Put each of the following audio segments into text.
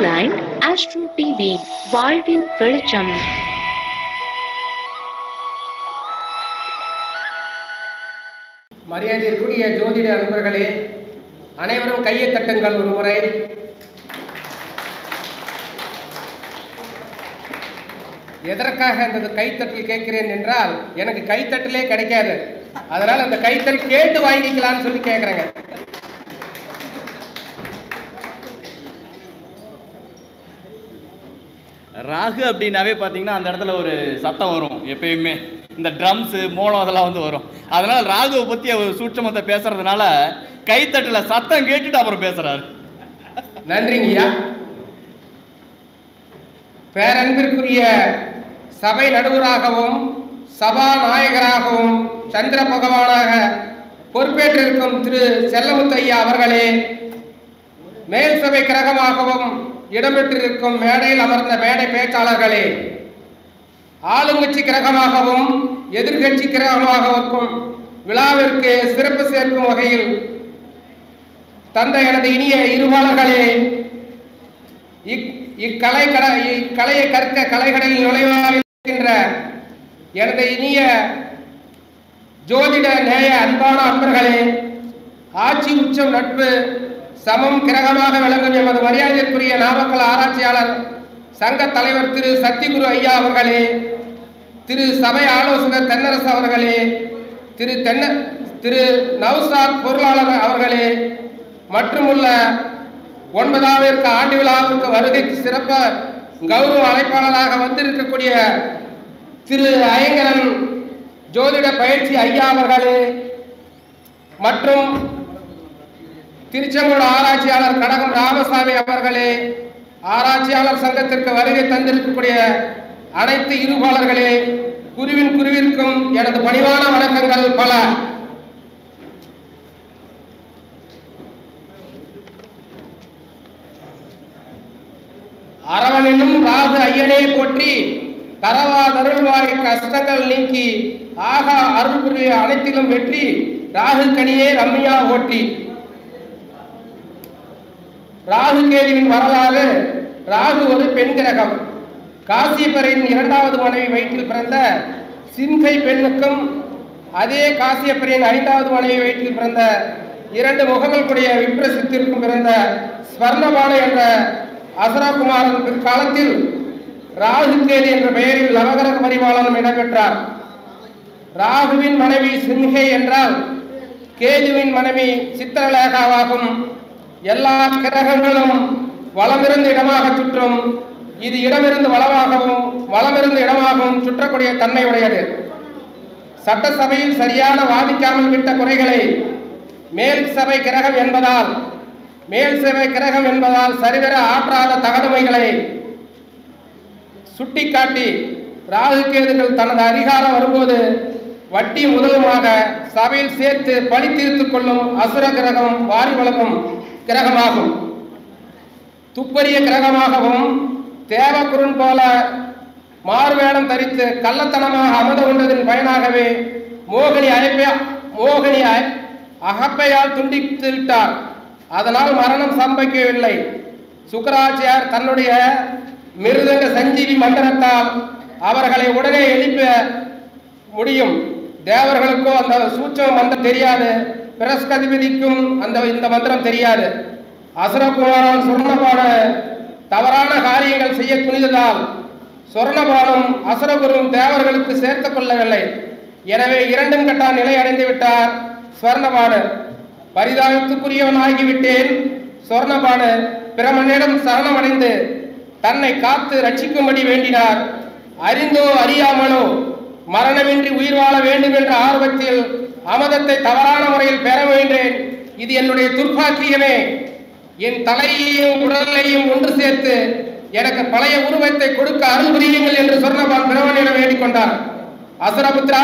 Line Astro TV வாழ்வின் வெளிச்சம். மரியாதைக்குரிய ஜோதிட நண்பர்களே, அனைவரும் கையை தட்டுங்கள் ஒரு முறை. எதற்காக அந்த கைத்தட்டல் கேட்கிறேன் என்றால், எனக்கு கைத்தட்டலே கிடைக்காது. அதனால் அந்த கைத்தல் கேட்டு வாங்கிக்கலாம்னு சொல்லி கேட்குறேங்க. ராகு அப்படின்னாவே பார்த்தீங்கன்னா அந்த இடத்துல ஒரு சத்தம் வரும். எப்பயுமே இந்த ட்ரம்ஸு மோளம் அதெல்லாம் வந்து வரும். அதனால் ராகுவை பற்றி அவர் சூட்சமத்தை பேசுறதுனால கைத்தட்டில் சத்தம் கேட்டுட்டு அப்புறம் பேசுறாரு. நன்றிங்கய்யா. பேரன்பிற்குரிய சபை நடுவராகவும் சபாநாயகராகவும் சந்திர பகவானாக பொறுப்பேற்றிருக்கும் திரு செல்லமுத்து ஐயா அவர்களே, மேல் சபை கிரகமாகவும் இடம்பெற்றிருக்கும் மேடையில் அமர்ந்த மேடை பேச்சாளர்களே, ஆளுங்கட்சி கிரகமாகவும் எதிர்கட்சி கிரகமாகவும் விழாவிற்கு சிறப்பு சேர்க்கும் வகையில் தந்த எனது இனிய இருவாளர்களே, இக்கலையை கற்க கலைகடலில் நுழைவாகின்ற எனது இனிய ஜோதிட நேய அன்பான அன்பர்களே, ஆட்சி உச்சம் நட்பு சமம் கிரகமாக விளங்கும் எமது மரியாதைக்குரிய நாமக்கல் ஆராய்ச்சியாளர் சங்க தலைவர் திரு சத்திகுரு ஐயா அவர்களே, திரு சபை ஆலோசகர் தென்னரசு அவர்களே, திரு நவ்சாத் பொருளாளர் அவர்களே, மற்றும் உள்ள 9வது ஆண்டு விழாவிற்கு வருகைக்கு சிறப்பு கௌரவ அழைப்பாளராக வந்திருக்கக்கூடிய திரு ஐங்கரன் ஜோதிட பயிற்சி ஐயா அவர்களே, மற்றும் திருச்செங்கோடு ஆராய்ச்சியாளர் கடகம் ராமசாமி அவர்களே, ஆராய்ச்சியாளர் சங்கத்திற்கு வருகை தந்திருக்கக்கூடிய அனைத்து இருபாளர்களே, குருவிற்கும் எனது பணிவான வணக்கங்கள் பல. அரவணனும் ராகு ஐயனே போற்றி, கரவா தருள்வாய் கஷ்டங்கள் நீக்கி ஆகா அருள் புரிய அனைத்திலும் வெற்றி, ராகு கனியே ரம்யா ஓட்டி. ராகு கேதுவின் வரலாறு. ராகு ஒரு பெண் கிரகம். காசியப்பரின் 2வது மனைவி வயிற்றில் பிறந்த சின்கை பெண்ணுக்கும் அதே காசியப்பரின் 5வது மனைவி வயிற்றில் பிறந்த 2 முகங்கள் கூடிய விப்ரசித்திற்கும் பிறந்த ஸ்வர்ணபான என்ற அசுரகுமாரன் பிற்காலத்தில் ராகு கேது என்ற பெயரில் நவகிரக பரிபாலனம் இடம்பெற்றார். ராகுவின் மனைவி சின்கை என்றால் கேதுவின் மனைவி சித்திரலேகாவாகும். எல்லா கிரகங்களும் வளமிருந்து இடமாக சுற்றும். இது இடமிருந்து வளமாகவும் வளமிருந்து இடமாகவும் சுற்றக்கூடிய தன்மை உடையது. சட்டசபையில் சரியான வாதிக்காமல் விட்ட குறைகளை மேல் சபை கிரகம் என்பதால் சரிவர ஆற்றாத தகடுமைகளை சுட்டிக்காட்டி ராகு கேதுகள் தனது அதிகாரம் வரும்போது வட்டி முதலுமாக சபையில் சேர்த்து பழி தீர்த்துக் கொள்ளும் அசுர கிரகம் வாரி வழங்கும் கிரகமாகும். துப்பரிய கிரகமாகவும் தேவக்குருன் போல மாறுவேடம் தரித்து கள்ளத்தனமாக அமர்ந்து கொண்டதன் பயனாகவே மோகினி அகப்பையால் துண்டித்து விட்டார். அதனால் மரணம் சம்பவிக்கவில்லை. சுக்கராச்சாரியார் தன்னுடைய மிருதங்க சஞ்சீவி மந்திரத்தால் அவர்களை உடனே எழுப்ப முடியும். தேவர்களுக்கோ அந்த சூட்சம மந்திரம் தெரியாது. பிரஸ்கதிபதிக்கும் இந்த மந்திரம் தெரியாது. அசுரகுமாரன் சொர்ணபான தவறான காரியங்கள் செய்ய துணிந்ததால் சொர்ணபானும் அசுரகுரும் தேவர்களுக்கு சேர்த்துக் கொள்ளவில்லை. எனவே 2ம் கட்டா நிலை அடைந்து விட்டார் ஸ்வர்ணபானு. பரிதாபத்துக்குரியவனாகிவிட்டேன் சொர்ணபானு பிரமனிடம் சரணமடைந்து தன்னை காத்து ரட்சிக்கும்படி வேண்டினார். அறிந்தோ அறியாமலோ மரணமின்றி உயிர் வாழ வேண்டும் என்ற ஆர்வத்தில் அமதத்தை தவறான முறையில் பெற வேண்டேன். இது என்னுடைய துர்பாக்கியமே. என் தலையையும் உடலையும் ஒன்று சேர்த்து எனக்கு பழைய உருவத்தை கொடுக்க அருள் புரியுங்கள் என்று சொர்ணபான் பிரமனிடம் வேண்டிக் கொண்டார். அசுரபுத்ரா,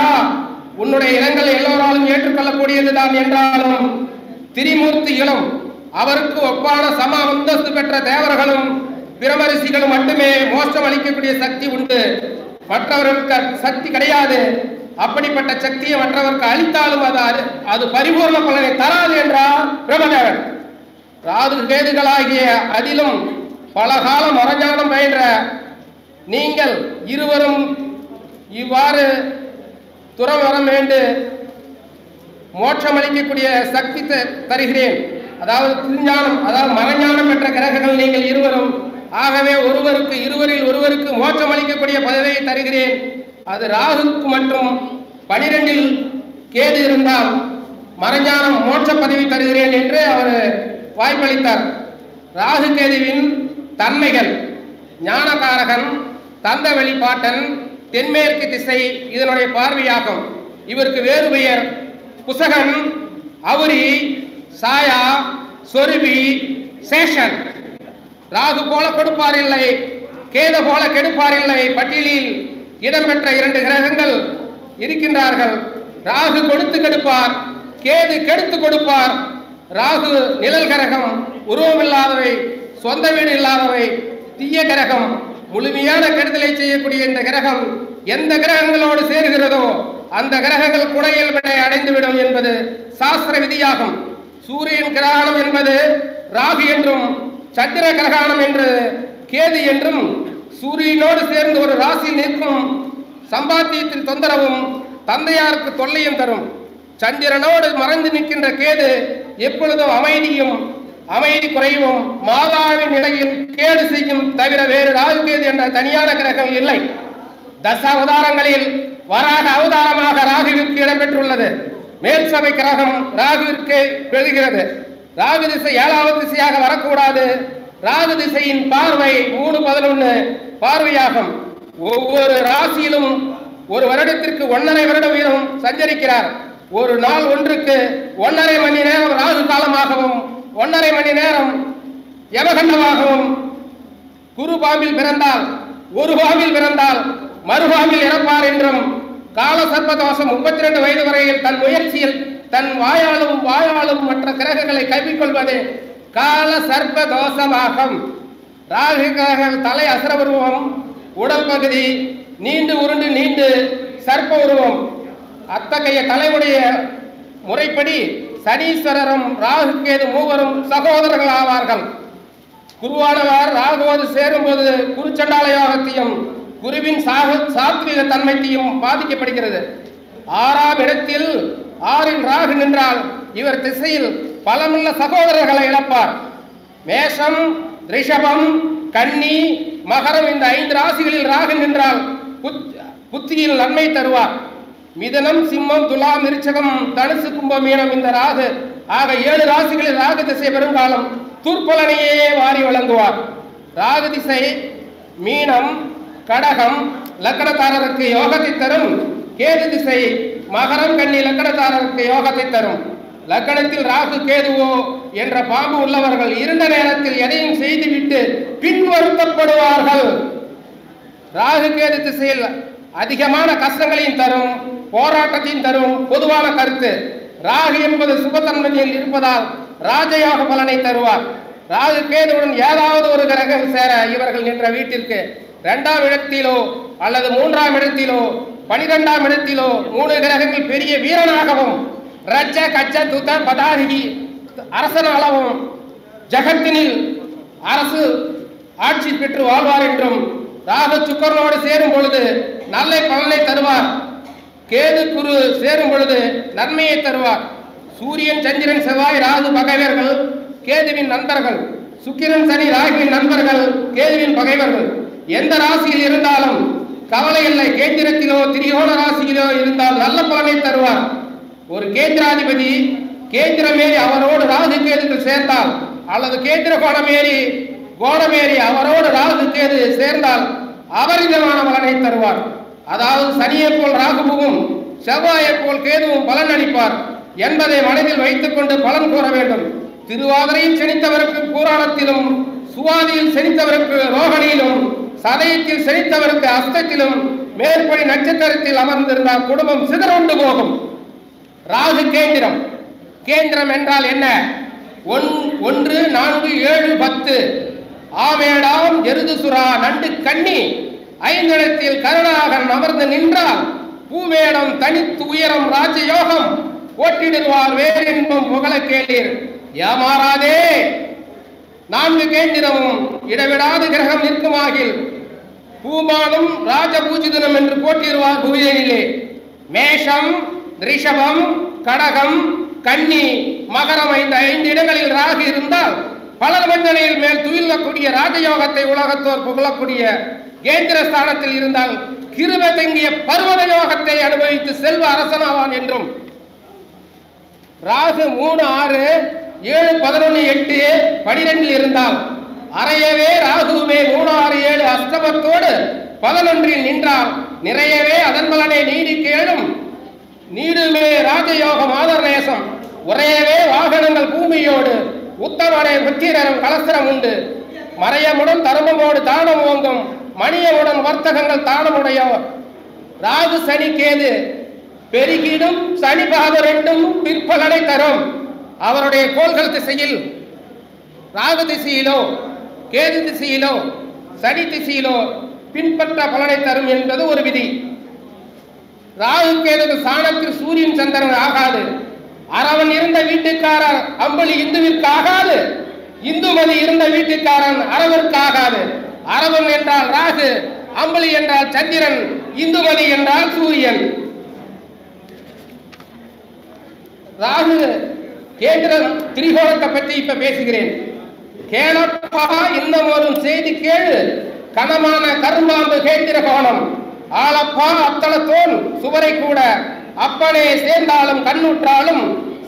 உன்னுடைய இடங்கள் எல்லோராலும் ஏற்றுக்கொள்ளக்கூடியதுதான் என்றாலும் திரிமூர்த்திகளும் அவருக்கு ஒப்பான சம அந்தஸ்து பெற்ற தேவர்களும் பிரமரிசிகளும் மட்டுமே மோட்சம் அளிக்கக்கூடிய சக்தி உண்டு. மற்றவர்களுக்கு சக்தி கிடையாது. அப்படிப்பட்ட சக்தியை மற்றவருக்கு அளித்தாலும் அது பரிபூர்ண பலனை தராது என்றார் பிரம்மதேவன். ராகு கேதுகளாகிய அதிலும் பல காலம் மறைஞானம் பயின்ற நீங்கள் இருவரும் இவ்வாறு துறம் வர வேண்டு மோட்சம் அளிக்கக்கூடிய சக்தி தருகிறேன். அதாவது திருஞானம், அதாவது மறைஞானம் பெற்ற கிரகங்கள் நீங்கள் இருவரும். ஆகவே இருவரில் ஒருவருக்கு மோட்சம் அளிக்கக்கூடிய பதவியை தருகிறேன். அது ராகுக்கு மற்றும் 12இல் கேது இருந்தால் மறைஞானம் மோட்ச பதவி தருகிறேன் என்று அவர் வாய்ப்பளித்தார். ராகு கேதுவின் தன்மைகள்: ஞானகாரகன், தந்த வெளிப்பாட்டன், தென்மேற்கு திசை இதனுடைய பார்வையாகும். இவருக்கு வேறு பெயர் புசகன், அவுரி, சாயா, சொருபி, சேஷன். ராகு போல கொடுப்பார் இல்லை, கேது போல கெடுப்பார் இல்லை. பட்டியலில் இடம்பெற்ற 2 கிரகங்கள் இருக்கின்றார்கள். ராகு கொடுத்து கெடுப்பார், கேது கெடுத்து கொடுப்பார். ராகு நிழல் கிரகம், உருவமில்லாதவை, சொந்த வீடு இல்லாதவை, தீய கிரகம், முழுமையான கெடுதலை செய்யக்கூடிய இந்த கிரகம் எந்த கிரகங்களோடு சேர்கிறதோ அந்த கிரகங்கள் குடையல்பனை அடைந்துவிடும் என்பது சாஸ்திர விதியாகும். சூரியன் கிரகணம் என்பது ராகு என்றும், சந்திர கிரகணம் என்று கேது என்றும். சூரியனோடு சேர்ந்து ஒரு ராசியில் நிற்கும் சம்பாத்தியத்தில் தொந்தரவும் தந்தையாருக்கு தொல்லையும் தரும். சந்திரனோடு மறைந்து நிற்கின்ற கேது எப்பொழுதும் அமைதி குறைவும் மாதாவின் நிலையில் கேடு செய்யும் தவிர வேறு ராகு கேது என்ற தனியான கிரகம் இல்லை. தச அவதாரங்களில் வராக அவதாரமாக ராகுவிற்கு இடம்பெற்றுள்ளது. மேல் சபை கிரகம் ராகுவிற்கு பெறுகிறது. ராகு திசை 7வது திசையாக வரக்கூடாது. ராகு திசையின் பார்வை 3-11 பார்வையாகும். ஒவ்வொரு ராசியிலும் ஒரு வருடத்திற்கு 1.5 வருடம் வீதம் சஞ்சரிக்கிறார். ஒரு நாள் ஒன்றுக்கு 1.5 மணி நேரம் ராகு காலமாகவும் 1.5 மணி நேரம் யமகண்டமாகவும். குரு பாம்பில் பிறந்தால், ஒரு பாம்பில் பிறந்தால் மறுபாம்பில் இறப்பார் என்றும். கால சர்ப்பதோஷம் 32 வயது வரையில் தன் முயற்சியில் தன் வாயாலும் மற்ற கிரகங்களை கைவிக்கொள்வது கால சர்ப்ப தோஷமாகும். ராகு கிரக தலை அசுர உருவம், உடல் பகுதி நீண்டு சர்ப்ப உருவம். அத்தகைய தலைமுடைய முறைப்படி சனீஸ்வரரும் ராகு கேது மூவரும் சகோதரர்கள் ஆவார்கள். குருவானவர் ராகுவோடு சேரும்போது குருச்சண்டால யோகத்தையும் குருவின் சாத்விக தன்மையையும் பாதிக்கப்படுகிறது. 6ஆம் இடத்தில் 6இல் ராகு நின்றால் இவர் திசையில் பலமுள்ள சகோதரர்களை இழப்பார். மேஷம், ரிஷபம், கன்னி, மகரம் இந்த 5 ராசிகளில் ராகு நின்றால் புத்தியில் நன்மை தருவார். மிதனம், சிம்மம், துலாம், விருச்சகம், தனுசு, கும்பம், மீனம் இந்த ராகு ஆக 7 ராசிகளில் ராகு திசை பெரும்பாலும் தூர்பலனையே வாரி வழங்குவார். ராகு திசை மீனம், கடகம் லக்கணத்தாரருக்கு யோகத்தை தரும். கேது திசை மகரம், கன்னி லக்கணத்தாரருக்கு யோகத்தை தரும். லக்கணத்தில் ராகு கேதுவோ என்ற பாம்பு உள்ளவர்கள் இருண்ட நேரத்தில் எதையும் செய்துவிட்டு பின் வருத்தப்படுவார்கள். ராகு கேது திசையில் அதிகமான கஷ்டங்களையும் தரும், போராட்டத்தையும் தரும். பொதுவான கருத்து, ராகு என்பது சுபத்தன்மையில் இருப்பதால் ராஜயோக பலனை தருவார். ராகு கேதுவுடன் ஏதாவது ஒரு கிரகம் சேர இவர்கள் நின்ற வீட்டிற்கு 2ஆம் இடத்திலோ அல்லது 3ஆம் இடத்திலோ 12ஆம் இடத்திலோ 3 கிரகங்கள் பெரிய வீரனாகவும் ரஜ கச்ச துத பதாதிகி அரசனாகவும் ஜகத்தினில் அரசு ஆட்சி பெற்று வாழ்வார் என்றும். ராகு சுக்கரனோடு சேரும் பொழுது நல்ல பலனை தருவார். கேது குரு சேரும் பொழுது நன்மையை தருவார். சூரியன், சந்திரன், செவ்வாய், ராகு பகைவர்கள், கேதுவின் நண்பர்கள். சுக்கிரன், சனி ராகுவின் நண்பர்கள், கேதுவின் பகைவர்கள். எந்த ராசியில் இருந்தாலும் கவலை இல்லை. கேந்திரத்திலோ திரிகோண ராசியிலோ இருந்தால் நல்ல பலனை தருவார். ஒரு கேந்திராதிபதி கேந்திரமேறி அவரோடு ராகு கேதுகள் சேர்ந்தால் அல்லது கேந்திர கோணமேறி அவரோடு ராகு கேது சேர்ந்தால் அபரிதமான பலனை தருவார். அதாவது சனியை போல் ராகுவும் செவ்வாயை போல் கேதுவும் பலன் அளிப்பார் என்பதை மனதில் வைத்துக் கொண்டு பலன் கூற வேண்டும். திருவாதிரையில் செனித்தவருக்கு பூராணத்திலும், சுவாதியில் செனித்தவருக்கு ரோகிணியிலும், சதயத்தில் செனித்தவருக்கு அஸ்தத்திலும் மேற்படி நட்சத்திரத்தில் அமர்ந்திருந்தால் குடும்பம் சிதறுண்டு போகும். ராகு கேந்திரம். கேந்திரம் என்றால் என்ன? 1, 4, 7, 10 ஆமேடாம், எருது, சுறா, நண்டு, கன்னி 5 இடத்தில் கருணாகன் அமர்ந்து நின்றால் பூமேடம் தனித்து உயரம் 4 கேந்திரமும் இடைவிடாது கிரகம் நிற்குமாகில் பூமானும் ராஜபூஜிதனம் என்று போட்டிடுவார் புவியிலே. மேஷம், ரிஷபம், கடகம், கன்னி, மகரம் இந்த 5 இடங்களில் ராகு இருந்தால் பலர் மஞ்சனையில் மேல் துயிலக்கூடிய ராஜயோகத்தை உலகத்தோர் புகழக்கூடிய கேந்திர ஸ்தானத்தில் இருந்தால் கிருப தங்கிய பர்வத யோகத்தை அனுபவித்து செல்வ அரசனாவான் என்றும், ராகு 3, 6, 7, 11, 8, 12 இருந்தால் அறையவே ராகுவே 3, 6, 7 அஷ்டமத்தோடு 11 நின்றால் நிறையவே அதன் பலனை நீடி கேளும் நீடுமே ராஜயோகம் ஆதர்நேசம் உரையவே வாகனங்கள் பூமியோடு உத்தமனை புத்திரரும் கலசரம் உண்டு மறையமுடன் தர்மமோடு தானம் ஓங்கும் மணியமுடன் வர்த்தகங்கள் தானமுடைய ராகு சனி கேது பெருகிடும் சனி பாகம் 2 பிற்பலனை தரும். அவருடைய கோள்கள் திசையில் ராகு திசையிலோ கேது திசையிலோ சனி திசையிலோ பின்பற்ற பலனை தரும் என்பது ஒரு விதி. ராகு கேது சாணத்தில் சூரியன் சந்திரன் ஆகாது. அரவன் இருந்த வீட்டுக்காரர் அம்பளி இந்துவிற்கு ஆகாது. இந்துமதி இருந்த வீட்டுக்காரன் அரவிற்கு ஆகாது. அரவன் என்றால் ராகு, அம்பளி என்றால் சந்திரன், இந்துமதி என்றால் சூரியன். ராகு கேந்திர திரிகோணத்தை பற்றி இப்ப பேசுகிறேன். கேளப்பா இன்னும் ஒரு செய்தி கேளு கனமான கரும்பாம்பு கேந்திர கோணம் ஆளப்பா அத்தளத்தோன் சுவரை கூட அப்பனே சேர்ந்தாலும் கண்ணுற்றாலும்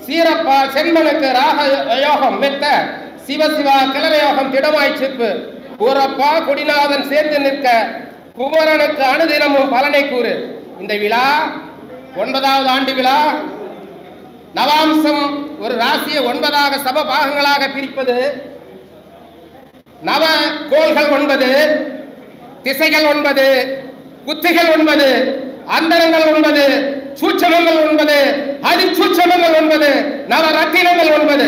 சீரப்பா செண்மனுக்கு ராக யோகம் மெத்த சிவசிவா கிளரயோகம் திடமாய் சிப்பு கூறப்பா கொடிநாதன் சேர்ந்து நிற்க குமரனுக்கு அனுதினமும் பலனை கூறு. இந்த விழா 9வது ஆண்டு விழா. நவாம்சம் ஒரு ராசியை 9ஆக சம பாகங்களாக பிரிப்பது. நவ கோள்கள் 9, திசைகள் 9, குத்திகள் 9, அந்தரங்கள் 9, சூட்சமங்கள் 9, அதிசூட்சமங்கள் 9, நவரத்தினங்கள் 9.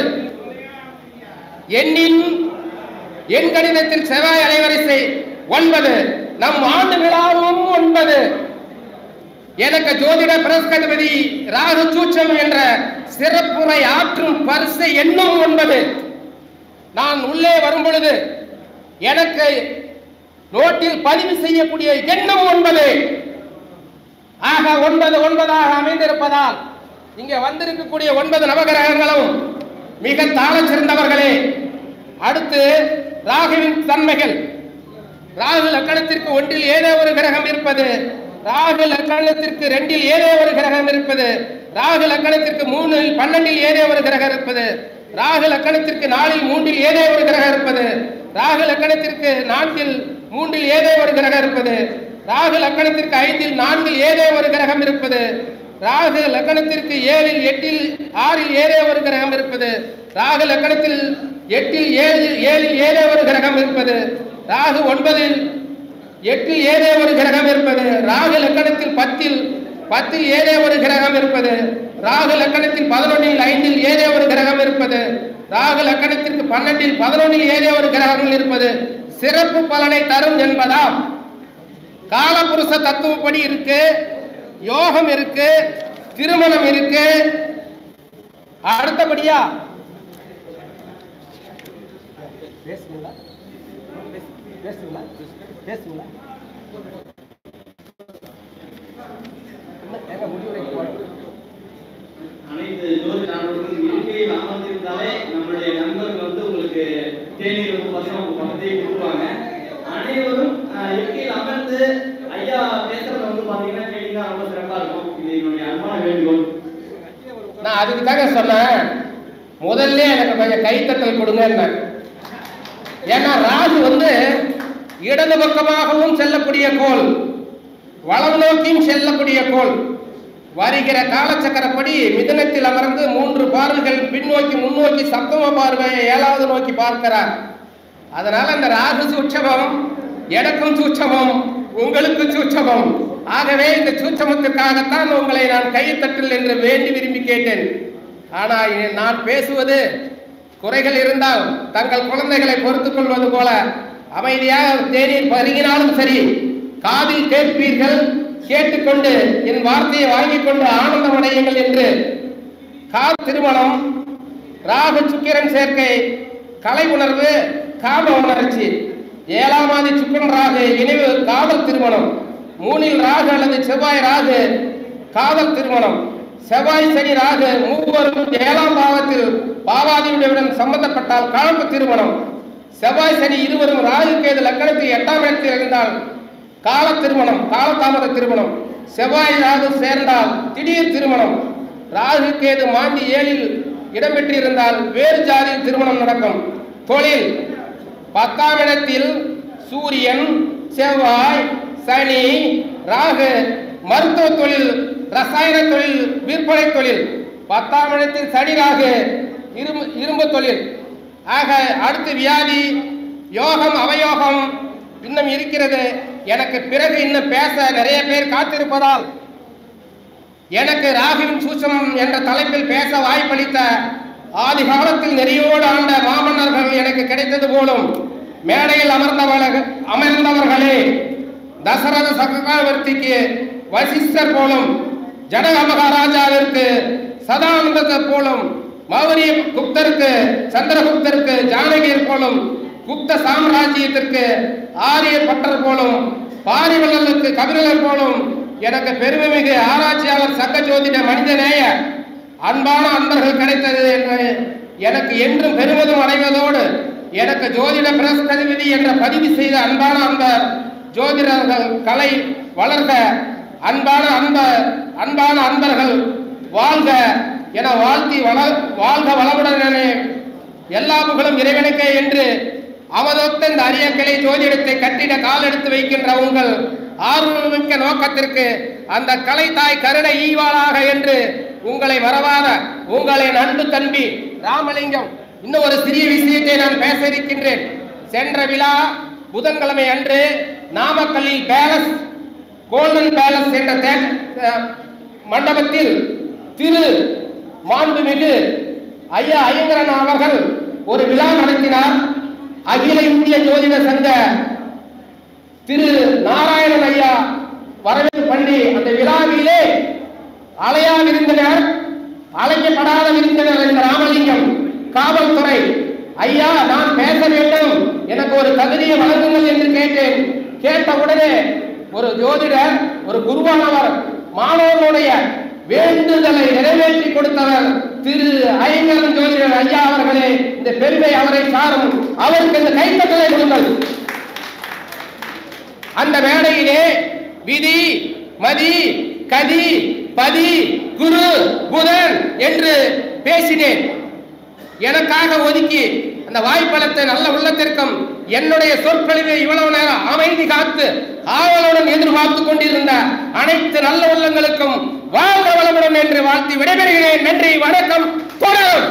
எண் கணிதத்தில் செவ்வாய் அலைவரிசை 9. நம் ஆண்டு விழாவும் 9. எனக்கு ஜோதிட பிரஸ்கதிபதி ராகு சூட்சம் என்ற சிறப்புரை ஆற்றும் பரிசை எண்ணும் 9. நான் உள்ளே வரும் பொழுது எனக்கு நோட்டில் பதிவு செய்யக்கூடிய எண்ணம் 9. ஆக 9 அமைந்திருப்பதால் இங்கே வந்திருக்கக்கூடிய 9 நவகிரகங்களும் மிக தாளச் சிறந்தவர்களே. அடுத்து ராகுவின் தன்மைகள். ராகு லக்கணத்திற்கு 1 ஏதோ ஒரு கிரகம் இருப்பது, ராகு லக்கணத்திற்கு 2 ஏதோ ஒரு கிரகம் இருப்பது, ராகு லக்கணத்திற்கு 3 12 ஏதோ ஒரு கிரகம் இருப்பது, ராகு லக்கணத்திற்கு 4 3 ஏதோ ஒரு கிரகம் இருப்பது, ராகு லக்கணத்திற்கு 4 3 ஏதோ ஒரு கிரகம் இருப்பது, ராகு லக்கணத்திற்கு 5 4 ஏதோ ஒரு கிரகம் இருப்பது, ராகு லக்கணத்திற்கு 7 8 6 ஏதோ ஒரு கிரகம் இருப்பது, ராகு லக்கணத்தில் 8 7 ஏதோ ஒரு கிரகம் இருப்பது, ராகு 9 8 ஏதோ ஒரு கிரகம் இருப்பது, ராகு லக்கணத்தில் 10 ஏதோ ஒரு கிரகம் இருப்பது, ராகு லக்கணத்தில் 11 5 ஏதோ ஒரு கிரகம் இருப்பது, ராகு லக்கணத்திற்கு 12 11 ஏதோ ஒரு கிரகங்கள் இருப்பது சிறப்பு பலனை தரும் என்பதாம். காலபுருஷ தத்துவப்படி இருக்கு, யோகம் இருக்கு, திருமணம் இருக்கு. அடுத்தபடியா அனைத்து ஜோதிடர்களுக்கும் இருக்கையில் அமர்ந்திருந்தாலே நம்மளுடைய நண்பர்கள் வந்து உங்களுக்கு தேநீர் வந்து பார்த்தீங்கன்னா உங்க பக்கத்தையே கொடுப்பாங்க. அனைவரும் இருக்கையில் அமர்ந்து ஐயா பேசுறது வந்து பார்த்தீங்கன்னா கேட்டீங்கன்னா ரொம்ப சிறப்பா இருக்கும். இது என்னுடைய அன்பான வேண்டுகோள். நான் அதுக்கு தாங்க சொன்னேன், முதல்ல எனக்கு கொஞ்சம் கைத்தட்டல் கொடுங்க. ஏன்னா ராகு வந்து இடது பக்கமாகவும் செல்லக்கூடிய கோள், வலம் நோக்கியும் செல்லக்கூடிய கோள். வருகிற காலச்சக்கரப்படி மிதுனத்தில் அமர்ந்து 3 பார்வைகள் பின்னோக்கி முன்னோக்கி சப்தம பார்வையை 7வது நோக்கி பார்க்கிறார். அதனால அந்த ராகு சூட்சமம் எனக்கும் சூட்சமம், உங்களுக்கு சூட்சமம். ஆகவே இந்த சூட்சமத்துக்காகத்தான் உங்களை நான் கைத்தட்டல் என்று வேண்டி விரும்பி கேட்டேன். ஆனால் நான் பேசுவது குறைகள் இருந்தால் தங்கள் குழந்தைகளை பொறுத்துக் கொள்வது போல அமைதியாக தேநீர் பருகினாலும் சரி காதில் கேட்பீர்கள், கேட்டுக்கொண்டு என் வார்த்தையை வாங்கிக் கொண்டு ஆனந்தம் அடையுங்கள் என்று. திருமணம், ராகு சுக்கிரன் சேர்க்கை, கலை உணர்வு காம உணர்ச்சி. 7ஆம் ஆதி சுக்கரன் ராகு இணைவு காதல் திருமணம். 3இல் ராகு அல்லது செவ்வாய் ராகு காதல் திருமணம். செவ்வாய் சனி ராகு மூவரும் 7ஆம் பாவத்தில் பாவாதியுடன் சம்பந்தப்பட்டால் கலப்பு திருமணம். செவ்வாய் சனி இருவரும் ராகு கேது லக்னத்தில் 8ஆம் இடத்தில் இருந்தால் கால திருமணம், காலதாமத திருமணம். செவ்வாய் ராகு சேர்ந்தால் திடீர் திருமணம். ராகு கேது மாந்தி 7இல் இடம்பெற்றிருந்தால் வேறு ஜாதியில் திருமணம் நடக்கும். தொழில் 10ஆம் இடத்தில் சூரியன், செவ்வாய், சனி, ராகு மருத்துவ தொழில், ரசாயன தொழில், விற்பனை தொழில். 10ஆம் இடத்தில் சனி ராகு இரும்பு தொழில். ஆக அடுத்து வியாதி, யோகம், அவயோகம் இன்னும் இருக்கிறது. எனக்கு பிறகு இன்னும் பேச நிறைய பேர் காத்திருப்பதால் எனக்கு ராகுவின் சூட்சமம் என்ற தலைப்பில் பேச வாய்ப்பளித்த ஆதி காலத்தில் நெறியோடு ஆண்ட மாமன்னர்கள் எனக்கு கிடைத்தது போலும் மேடையில் அமர்ந்தவர்களே தசரத சக்கரவர்த்திக்கு வசிஷ்டர் போலும், ஜனக மகாராஜாவிற்கு சதானந்தர் போலும், மௌரிய குப்தருக்கு சந்திரகுப்தருக்கு ஜானகியர் போலும், குப்த சாம்ராஜ்யத்திற்கு ஆரிய பட்டர் போலும், பாரிவள்ளலுக்கு கபிலர் போலும் எனக்கு பெருமை மிகு ஆராய்ச்சியாளர் சங்க ஜோதிட மனிதநேய அன்பான அன்பர்கள் கிடைத்தது என்று எனக்கு என்றும் பெருமிதம் அடைவதோடு எனக்கு ஜோதிட பிரஸ்கதிபதி என்ற பதிவு செய்த அன்பான அன்பர் ஜோதிடர்கள் கலை வளர்க, அன்பான அன்பர்கள் வாழ்க என வாழ்த்தி வாழ்க வளமுடனே எல்லா புகழும் இறைவனுக்கே என்று அவதொத்த இந்த அரிய கிளை ஜோதிடத்தை கட்டிட கால் எடுத்து வைக்கின்ற உங்கள் ஆர்வமிக்க நோக்கத்திற்கு அந்த கலை தாய் கருணை ஈவாளாக என்று உங்களை மறவாத உங்களின் அன்பு தம்பி ராமலிங்கம். இன்னும் ஒரு சிறிய விஷயத்தை நான் பேச இருக்கின்றேன். சென்ற விழா புதன்கிழமை அன்று நாமக்கல்லில் பேலஸ், கோல்டன் பேலஸ் என்ற மண்டபத்தில் திரு மாண்புமிகு ஐயா ஐயங்கரன் அவர்கள் ஒரு விழா நடத்தினார். அகில இந்திய ஜோதிட சங்க திரு நாராயணன் ஐயா வரவேற்பு பண்ணி அந்த விழாவிலே அலையா விருந்தினர், அழைக்கப்படாத விருந்தினர் என்ற ராமலிங்கம் காவல்துறை ஐயா நான் பேச வேண்டும், எனக்கு ஒரு தகுதியை வழங்குங்கள் என்று கேட்டேன். கேட்டவுடனே ஒரு ஜோதிடர், ஒரு குருவானவர் மாணவர்களுடைய வேண்டுதலை நிறைவேற்றி கொடுத்தவர் திரு ஐயங்கரன் ஜோதிடர் ஐயா அவர்களே. இந்த பெருமை அவரை சாரும், அவருக்கு இந்த கைத்தட்டலை கொடுங்கள். அந்த மேடையிலே விதி, மதி, கதி, பதி, குரு, புதன் என்று பேசினேன். எனக்காக ஒதுக்கி அந்த வாய்ப்பளத்தை நல்ல உள்ளத்திற்கும் என்னுடைய சொற்கழிவை இவ்வளவு நேரம் அமைதி காத்து ஆவலுடன் எதிர்பார்த்து கொண்டிருந்த அனைத்து நல்ல உள்ளங்களுக்கும் வாழ்க வளமுடன் என்று வாழ்த்தி விடைபெறுகிறேன். நன்றி, வணக்கம், தொடரும்.